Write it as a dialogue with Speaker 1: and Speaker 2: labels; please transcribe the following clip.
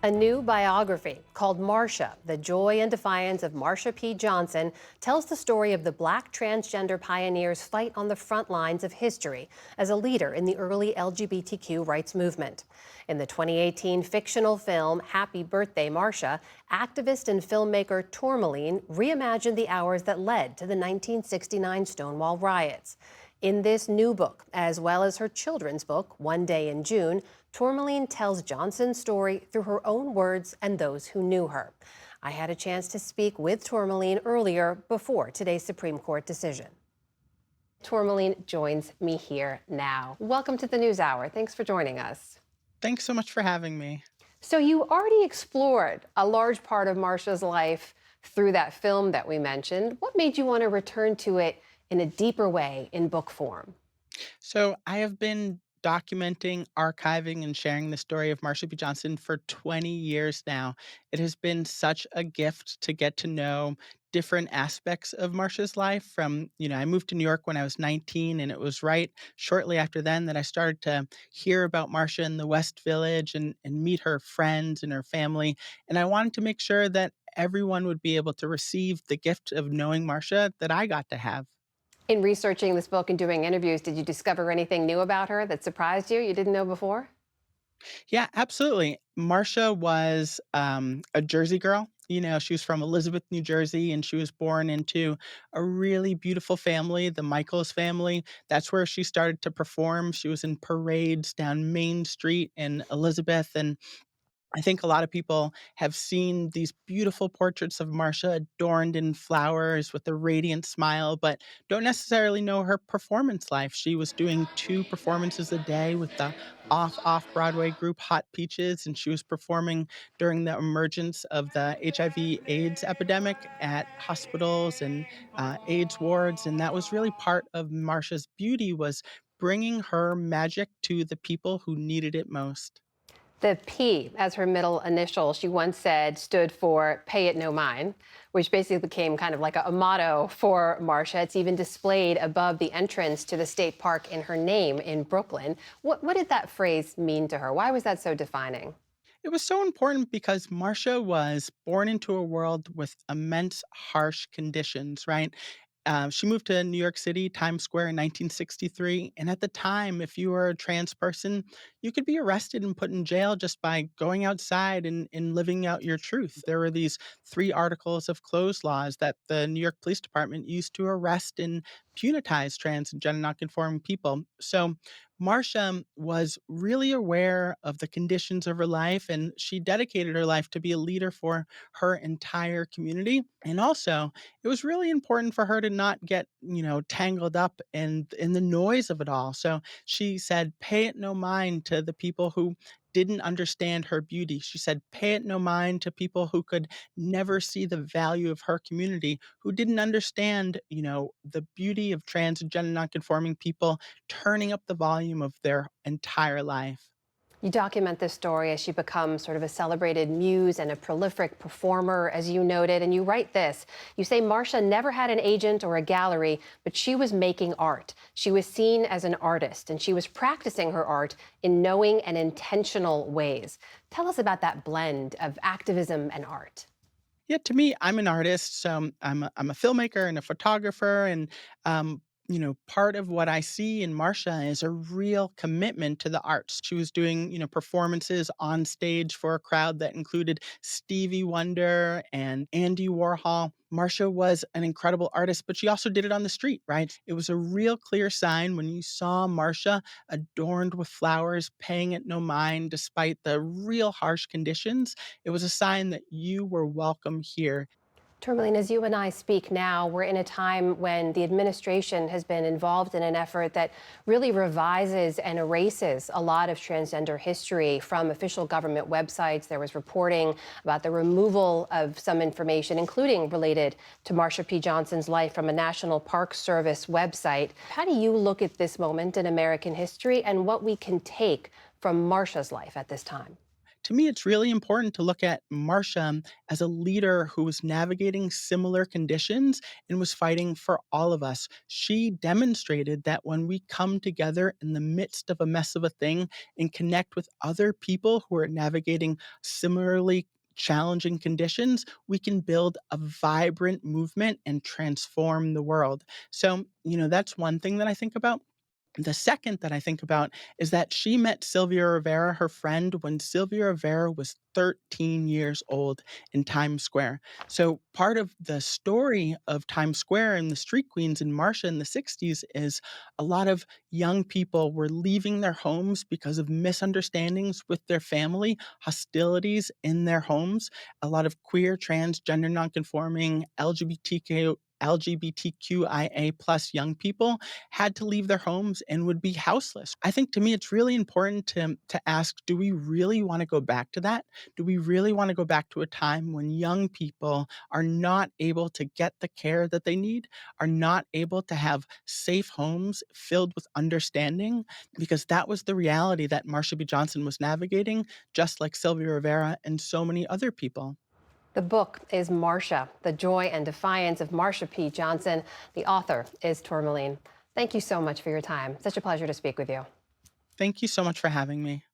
Speaker 1: A new biography called Marsha, The Joy and Defiance of Marsha P. Johnson, tells the story of the Black transgender pioneer's fight on the front lines of history as a leader in the early LGBTQ rights movement. In the 2018 fictional film Happy Birthday, Marsha, activist and filmmaker Tourmaline reimagined the hours that led to the 1969 Stonewall riots. In this new book, as well as her children's book, One Day in June, Tourmaline tells Johnson's story through her own words and those who knew her. I had a chance to speak with Tourmaline earlier before today's Supreme Court decision. Tourmaline joins me here now. Welcome to the NewsHour. Thanks for joining us.
Speaker 2: Thanks so much for having me.
Speaker 1: So you already explored a large part of Marsha's life through that film that we mentioned. What made you want to return to it in a deeper way in book form?
Speaker 2: So, I have been documenting, archiving, and sharing the story of Marsha P. Johnson for 20 years now. It has been such a gift to get to know different aspects of Marsha's life from, I moved to New York when I was 19, and it was right shortly after then that I started to hear about Marsha in the West Village and meet her friends and her family. And I wanted to make sure that everyone would be able to receive the gift of knowing Marsha that I got to have.
Speaker 1: In researching this book and doing interviews, did you discover anything new about her that surprised you didn't know before?
Speaker 2: Yeah, absolutely. Marsha was, a Jersey girl. She was from Elizabeth, New Jersey, and she was born into a really beautiful family, the Michaels family. That's where she started to perform. She was in parades down Main Street in Elizabeth, and I think a lot of people have seen these beautiful portraits of Marsha adorned in flowers with a radiant smile, but don't necessarily know her performance life. She was doing 2 performances a day with the off Broadway group Hot Peaches, and she was performing during the emergence of the HIV/AIDS epidemic at hospitals and, AIDS wards, and that was really part of Marsha's beauty was bringing her magic to the people who needed it most.
Speaker 1: The P, as her middle initial, she once said stood for Pay It No Mind, which basically became kind of like a motto for Marsha. It's even displayed above the entrance to the state park in her name in Brooklyn. What did that phrase mean to her? Why was that so defining?
Speaker 2: It was so important because Marcia was born into a world with immense harsh conditions, right? She moved to New York City, Times Square in 1963. And at the time, if you were a trans person, you could be arrested and put in jail just by going outside and living out your truth. There were these 3 articles of clothes laws that the New York Police Department used to arrest and punitize trans and gender nonconforming people. So Marcia was really aware of the conditions of her life, and she dedicated her life to be a leader for her entire community. And also, it was really important for her to not get, tangled up in the noise of it all. So she said, "Pay it no mind to the people who didn't understand her beauty." She said, "Pay it no mind to people who could never see the value of her community, who didn't understand, the beauty of trans and gender nonconforming people turning up the volume of their entire life."
Speaker 1: You document this story as she becomes sort of a celebrated muse and a prolific performer, as you noted, and you write this. You say Marsha never had an agent or a gallery, but she was making art. She was seen as an artist, and she was practicing her art in knowing and intentional ways. Tell us about that blend of activism and art.
Speaker 2: Yeah, to me, I'm an artist, so I'm a filmmaker and a photographer, and part of what I see in Marsha is a real commitment to the arts. She was doing, performances on stage for a crowd that included Stevie Wonder and Andy Warhol. Marsha was an incredible artist, but she also did it on the street, right? It was a real clear sign when you saw Marsha adorned with flowers, paying it no mind despite the real harsh conditions. It was a sign that you were welcome here.
Speaker 1: Tourmaline, as you and I speak now, we're in a time when the administration has been involved in an effort that really revises and erases a lot of transgender history from official government websites. There was reporting about the removal of some information, including related to Marsha P. Johnson's life from a National Park Service website. How do you look at this moment in American history and what we can take from Marsha's life at this time?
Speaker 2: to me, it's really important to look at Marsha as a leader who was navigating similar conditions and was fighting for all of us. She demonstrated that when we come together in the midst of a mess of a thing and connect with other people who are navigating similarly challenging conditions, we can build a vibrant movement and transform the world. So, that's one thing that I think about. The second that I think about is that she met Sylvia Rivera, her friend, when Sylvia Rivera was 13 years old in Times Square. So part of the story of Times Square and the street queens in Marcia in the 60s is a lot of young people were leaving their homes because of misunderstandings with their family, hostilities in their homes. A lot of queer, transgender, nonconforming, LGBTQIA plus young people had to leave their homes and would be houseless. I think to me it's really important to ask, do we really want to go back to that? Do we really want to go back to a time when young people are not able to get the care that they need, are not able to have safe homes filled with understanding? Because that was the reality that Marsha B. Johnson was navigating, just like Sylvia Rivera and so many other people.
Speaker 1: The book is Marcia, The Joy and Defiance of Marsha P. Johnson. The author is Tourmaline. Thank you so much for your time. Such a pleasure to speak with you.
Speaker 2: Thank you so much for having me.